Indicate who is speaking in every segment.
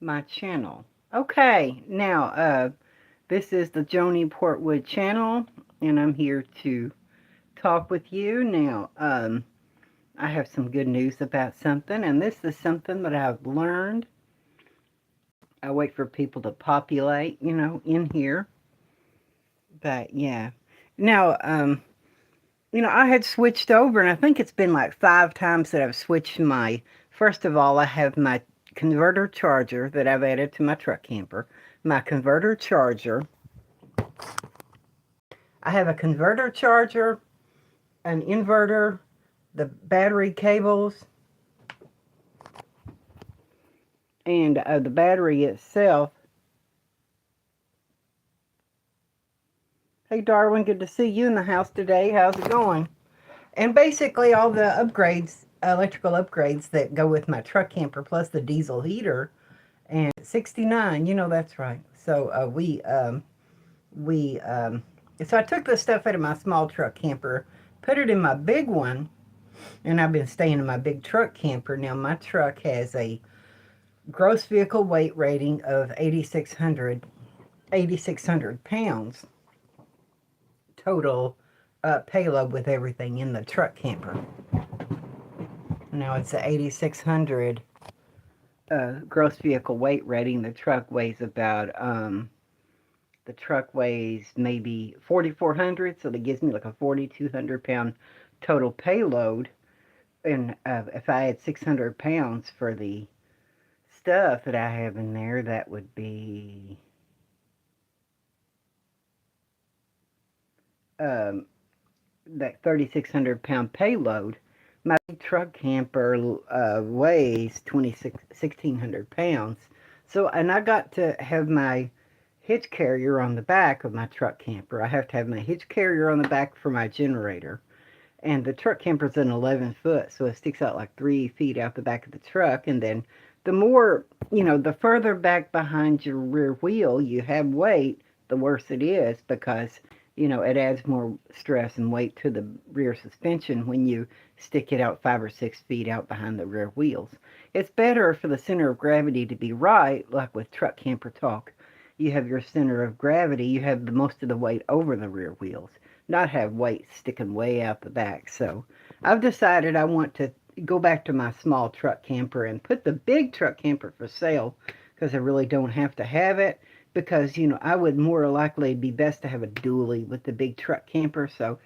Speaker 1: my channel. Okay, now this is the Joni Portwood channel, and I'm here to talk with you. Now, I have some good news about something, and this is something that I've learned. I wait for people to populate, in here. But yeah. Now, I had switched over, and I think it's been like 5 times that I've switched my. First of all, I have my converter charger that I've added to my truck camper. My converter charger. I have a converter charger, an inverter, the battery cables, and the battery itself. Hey, Darwin, good to see you in the house today. How's it going? And basically, all the upgrades, electrical upgrades that go with my truck camper, plus the diesel heater. And 69, that's right. So we so I took the stuff out of my small truck camper, put it in my big one, and I've been staying in my big truck camper. Now my truck has a gross vehicle weight rating of 8,600 pounds total payload with everything in the truck camper. Now it's a 8,600 gross vehicle weight rating. The truck weighs maybe 4,400, so that gives me like a 4,200 pound total payload. And if I had 600 pounds for the stuff that I have in there, that would be um, that 3,600 pound payload. My truck camper weighs 1,600 pounds. So, and I got to have my hitch carrier on the back of my truck camper. I have to have my hitch carrier on the back for my generator. And the truck camper's an 11 foot, so it sticks out like 3 feet out the back of the truck. And then the more, the further back behind your rear wheel you have weight, the worse it is because, it adds more stress and weight to the rear suspension when you stick it out 5 or 6 feet out behind the rear wheels. It's better for the center of gravity to be right, like with truck camper talk. You have your center of gravity, you have the most of the weight over the rear wheels, not have weight sticking way out the back. So I've decided I want to go back to my small truck camper and put the big truck camper for sale because I really don't have to have it because, I would more likely be best to have a dually with the big truck camper. So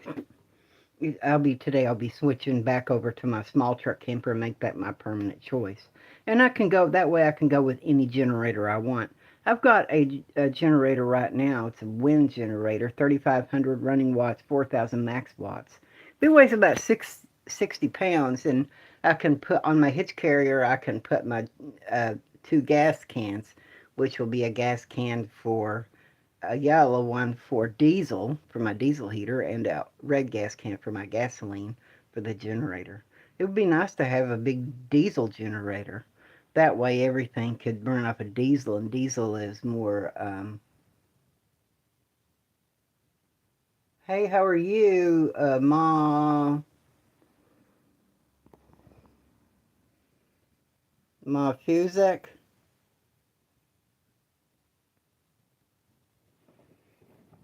Speaker 1: I'll be switching back over to my small truck camper and make that my permanent choice. And that way I can go with any generator I want. I've got a generator right now. It's a wind generator, 3,500 running watts, 4,000 max watts. It weighs about 60 pounds, and I can put on my hitch carrier, I can put my 2 gas cans, which will be a gas can for a yellow one for diesel, for my diesel heater, and a red gas can for my gasoline for the generator. It would be nice to have a big diesel generator. That way everything could burn off a diesel, and diesel is more, hey, how are you, Ma Fuzek?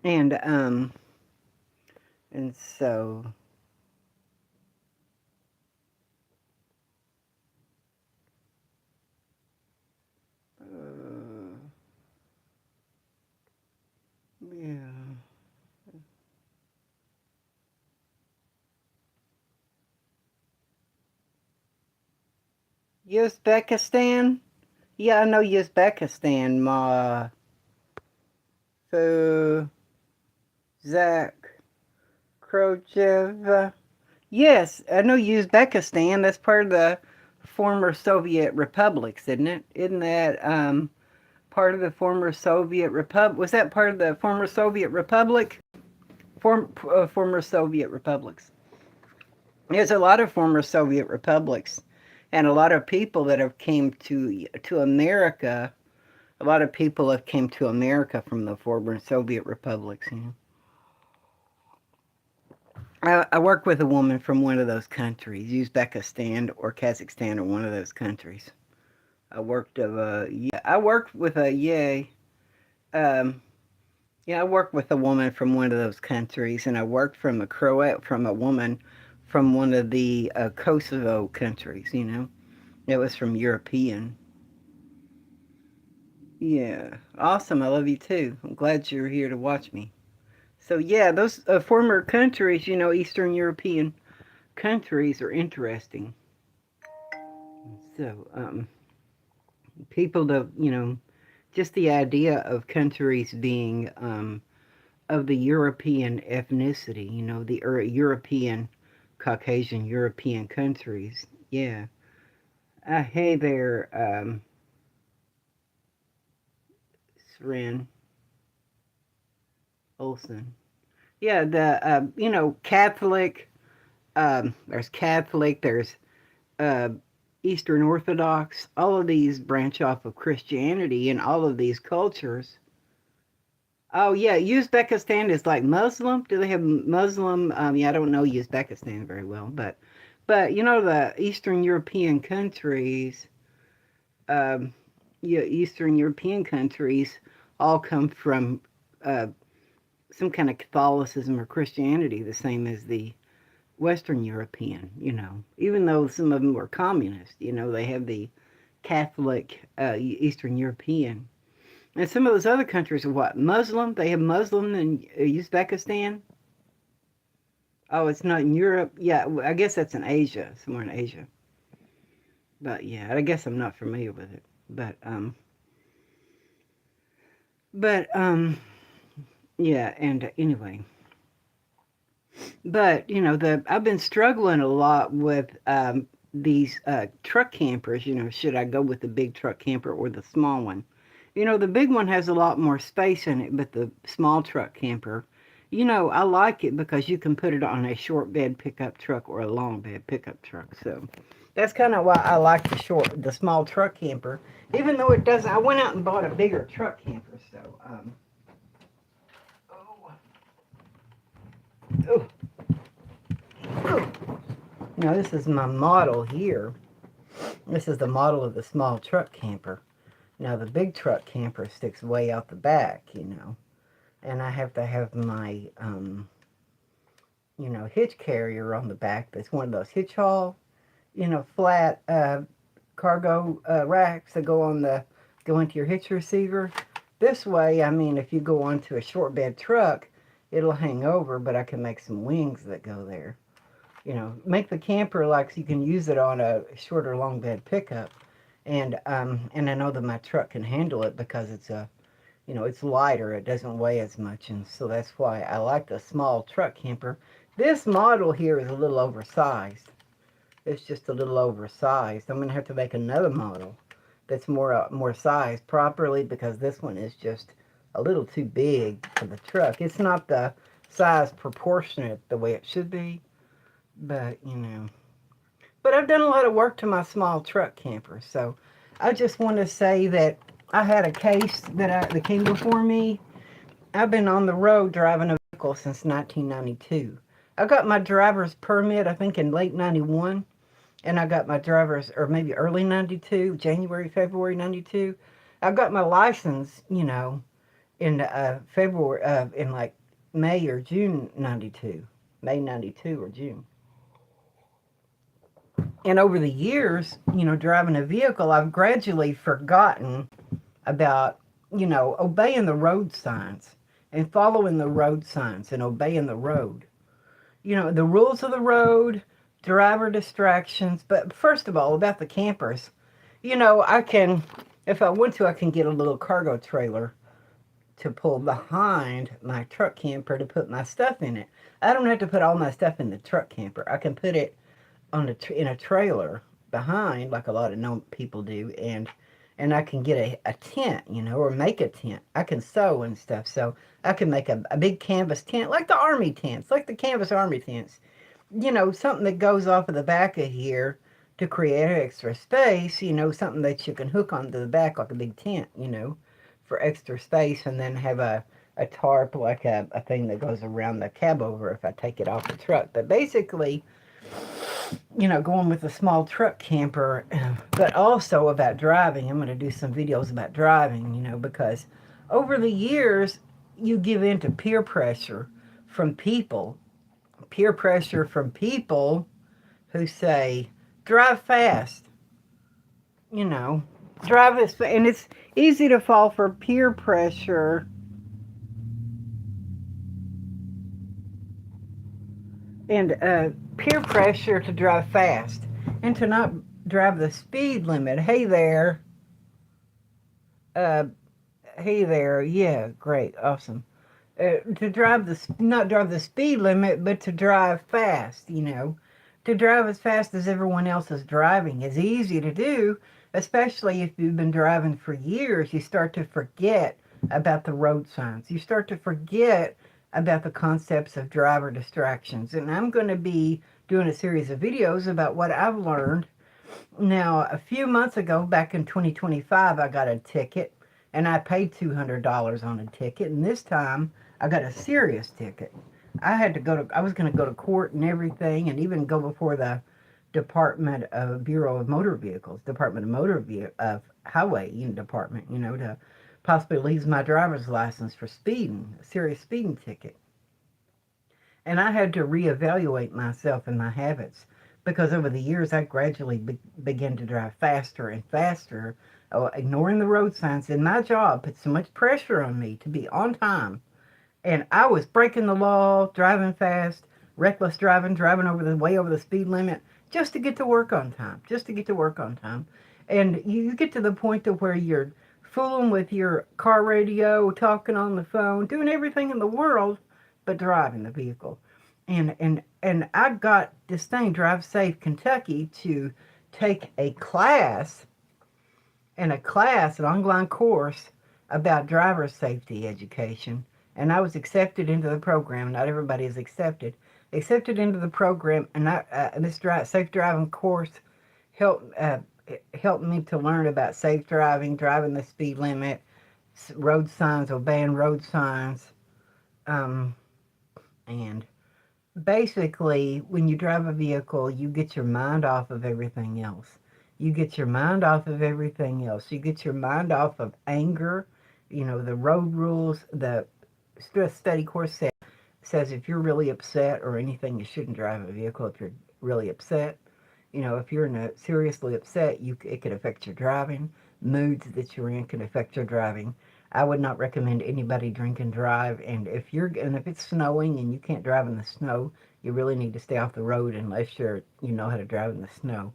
Speaker 1: And, and so, yeah. Uzbekistan? Yeah, I know Uzbekistan, Ma Fu Zach Krojev. Yes, I know Uzbekistan. That's part of the former Soviet republics, isn't it? Isn't that part of the former Soviet republic? Was that part of the former Soviet republic? Former Soviet republics. There's a lot of former Soviet republics, and a lot of people that have came to America. A lot of people have came to America from the former Soviet republics. I work with a woman from one of those countries, Uzbekistan or Kazakhstan or one of those countries. I worked with a, um, yeah, I worked with a woman from one of those countries, and I worked from a woman from one of the Kosovo countries, you know. It was from European. Yeah, awesome. I love you too. I'm glad you're here to watch me. So yeah, those former countries, you know, Eastern European countries are interesting. So people to, you know, just the idea of countries being of the European ethnicity, you know, the European, Caucasian European countries. Yeah. Hey there, Sren Olson. Yeah, you know, Catholic, there's uh, Eastern Orthodox. All of these branch off of Christianity in all of these cultures. Oh yeah, Uzbekistan is like Muslim. Do they have Muslim? Yeah, I don't know Uzbekistan very well, but you know the Eastern European countries, um, yeah, Eastern European countries all come from uh, some kind of Catholicism or Christianity, the same as the Western European. You know, even though some of them were communist, you know, they have the Catholic Eastern European. And some of those other countries are what? Muslim? They have Muslim in Uzbekistan? Oh, it's not in Europe? Yeah, I guess that's in Asia, somewhere in Asia. But yeah, I guess I'm not familiar with it. But yeah, and anyway. But, you know, I've been struggling a lot with these truck campers. You know, should I go with the big truck camper or the small one? You know, the big one has a lot more space in it, but the small truck camper, you know, I like it because you can put it on a short bed pickup truck or a long bed pickup truck. So that's kind of why I like the small truck camper, even though it doesn't. I went out and bought a bigger truck camper. So, oh, oh, oh. Now this is my model here. This is the model of the small truck camper. Now the big truck camper sticks way out the back, you know, and I have to have my, you know, hitch carrier on the back. That's one of those hitch haul, you know, flat cargo racks that go into your hitch receiver. This way, I mean, if you go onto a short bed truck, it'll hang over, but I can make some wings that go there. You know, make the camper like so you can use it on a short or long bed pickup. And I know that my truck can handle it because it's a, you know, it's lighter. It doesn't weigh as much, and so that's why I like the small truck camper. This model here is a little oversized. It's just a little oversized. I'm gonna have to make another model that's more sized properly because this one is just a little too big for the truck. It's not the size proportionate the way it should be, but you know. But I've done a lot of work to my small truck camper, so I just want to say that I had a case that came before me. I've been on the road driving a vehicle since 1992. I got my driver's permit, I think, in late 91, and I got my driver's, or maybe early 92, January, February 92. I got my license, you know, in February, in like May or June 92, May 92 or June. And over the years, you know, driving a vehicle, I've gradually forgotten about, you know, obeying the road signs and following the road signs and obeying the road. You know, the rules of the road, driver distractions. But first of all, about the campers, you know, if I want to, I can get a little cargo trailer to pull behind my truck camper to put my stuff in it. I don't have to put all my stuff in the truck camper. I can put it in a trailer behind, like a lot of known people do, and I can get a tent, you know, or make a tent. I can sew and stuff, so I can make a big canvas tent, like the army tents, like the canvas army tents. You know, something that goes off of the back of here to create extra space, you know, something that you can hook onto the back like a big tent, you know, for extra space, and then have a tarp, like a thing that goes around the cab over if I take it off the truck. But basically, going with a small truck camper, but also about driving. I'm going to do some videos about driving, because over the years, you give in to from people, peer pressure from people who say, drive fast, you know, drive this, and it's easy to fall for peer pressure and peer pressure to drive fast and to not drive the speed limit. Uh, hey there, yeah, great, awesome. To drive not drive the speed limit, but to drive fast. To drive as fast as everyone else is driving is easy to do, especially if you've been driving for years. You start to forget about the road signs. You start to forget about the concepts of driver distractions. And I'm going to be doing a series of videos about what I've learned. Now, a few months ago, back in 2025, I got a ticket, and I paid $200 on a ticket. And this time, I got a serious ticket. I was going to go to court and everything, and even go before the Bureau of Motor Vehicles, of Highway Department, to possibly lose my driver's license for speeding, a serious speeding ticket. And I had to reevaluate myself and my habits, because over the years I gradually began to drive faster and faster, ignoring the road signs. And my job put so much pressure on me to be on time. And I was breaking the law, driving fast, reckless driving way over the speed limit, just to get to work on time, And you get to the point to where you're fooling with your car radio, talking on the phone, doing everything in the world but driving the vehicle. And I got this thing, Drive Safe Kentucky, to take an online course about driver safety education. And I was accepted into the program. Not everybody is accepted into the program. And this safe driving course helped me to learn about safe driving the speed limit, road signs, obeying road signs, and basically, when you drive a vehicle, you get your mind off of everything else. You get your mind off of everything else. You get your mind off of anger, the road rules. The stress study course says if you're really upset or anything, you shouldn't drive a vehicle if you're really upset. If you're seriously upset, it could affect your driving. Moods that you're in can affect your driving. I would not recommend anybody drink and drive. And if it's snowing and you can't drive in the snow, you really need to stay off the road unless you know how to drive in the snow.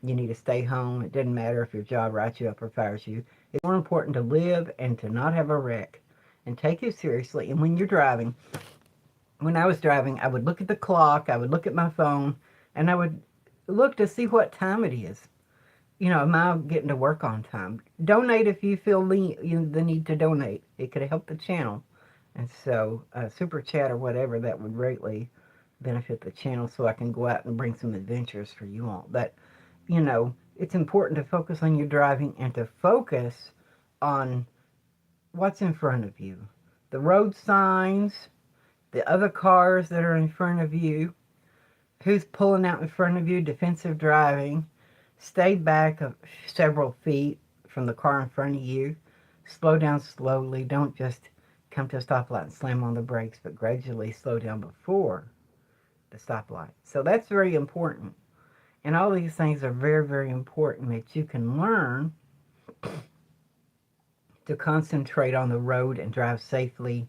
Speaker 1: You need to stay home. It doesn't matter if your job writes you up or fires you. It's more important to live and to not have a wreck and take it seriously. And when I was driving, I would look at the clock, I would look at my phone, and I would look to see what time it is. Am I getting to work on time? Donate if you feel the need to donate. It could help the channel. And so, super chat or whatever, that would greatly benefit the channel, so I can go out and bring some adventures for you all. But, it's important to focus on your driving and to focus on what's in front of you. The road signs, the other cars that are in front of you, who's pulling out in front of you, defensive driving. Stay back several feet from the car in front of you. Slow down slowly. Don't just come to a stoplight and slam on the brakes, but gradually slow down before the stoplight. So that's very important. And all these things are very, very important that you can learn to concentrate on the road and drive safely.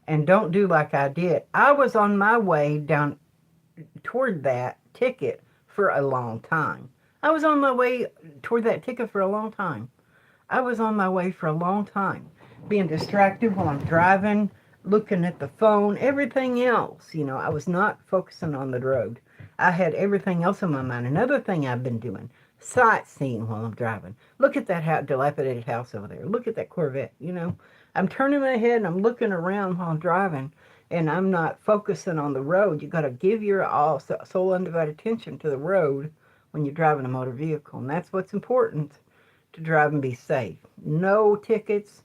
Speaker 1: And don't do like I did. I was on my way down toward that ticket for a long time. I was on my way toward that ticket for a long time. I was on my way for a long time, being distracted while I'm driving, looking at the phone, everything else. I was not focusing on the road. I had everything else in my mind. Another thing I've been doing, sightseeing while I'm driving. Look at that dilapidated house over there. Look at that Corvette, I'm turning my head and I'm looking around while I'm driving, and I'm not focusing on the road. You got to give your soul undivided attention to the road when you're driving a motor vehicle. And that's what's important, to drive and be safe. No tickets.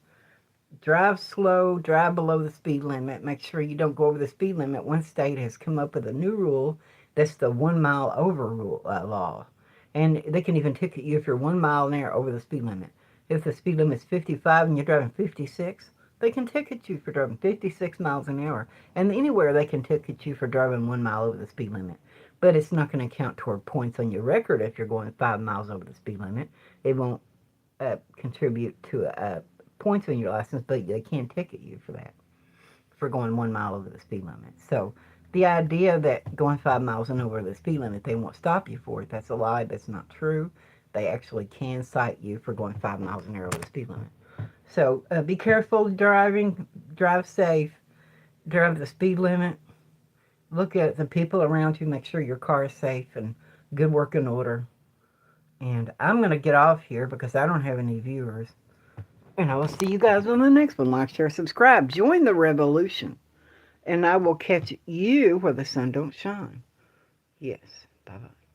Speaker 1: Drive slow. Drive below the speed limit. Make sure you don't go over the speed limit. One state has come up with a new rule That's the 1 mile over rule, law. And they can even ticket you if you're 1 mile an hour over the speed limit. If the speed limit is 55 and you're driving 56, they can ticket you for driving 56 miles an hour. And anywhere they can ticket you for driving 1 mile over the speed limit. But it's not going to count toward points on your record if you're going 5 miles over the speed limit. It won't contribute to points on your license, but they can ticket you for that, for going 1 mile over the speed limit. So the idea that going 5 miles and over the speed limit, they won't stop you for it, that's a lie. That's not true. They actually can cite you for going 5 miles an hour over the speed limit. So be careful driving, drive safe, drive the speed limit, look at the people around you, make sure your car is safe and good working order. And I'm going to get off here because I don't have any viewers. And I will see you guys on the next one. Like, share, subscribe. Join the revolution. And I will catch you where the sun don't shine. Yes. Bye-bye.